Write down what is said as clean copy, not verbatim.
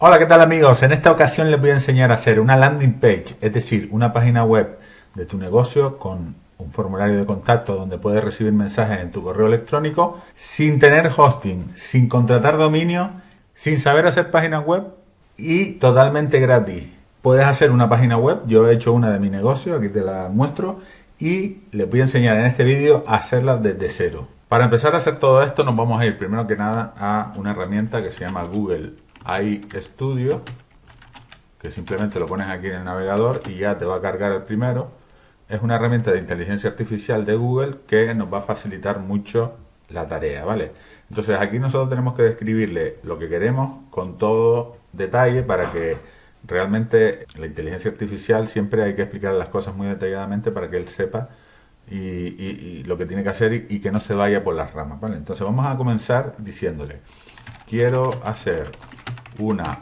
Hola, ¿qué tal amigos? En esta ocasión les voy a enseñar a hacer una landing page, es decir, una página web de tu negocio con un formulario de contacto donde puedes recibir mensajes en tu correo electrónico sin tener hosting, sin contratar dominio, sin saber hacer páginas web y totalmente gratis. Puedes hacer una página web, yo he hecho una de mi negocio, aquí te la muestro y les voy a enseñar en este vídeo a hacerla desde cero. Para empezar a hacer todo esto nos vamos a ir primero que nada a una herramienta que se llama Google iStudio, que simplemente lo pones aquí en el navegador y ya te va a cargar el primero. Es una herramienta de inteligencia artificial de Google que nos va a facilitar mucho la tarea, ¿vale? Entonces aquí nosotros tenemos que describirle lo que queremos con todo detalle para que realmente la inteligencia artificial siempre hay que explicar las cosas muy detalladamente para que él sepa y lo que tiene que hacer y que no se vaya por las ramas, ¿vale? Entonces vamos a comenzar diciéndole, quiero hacer una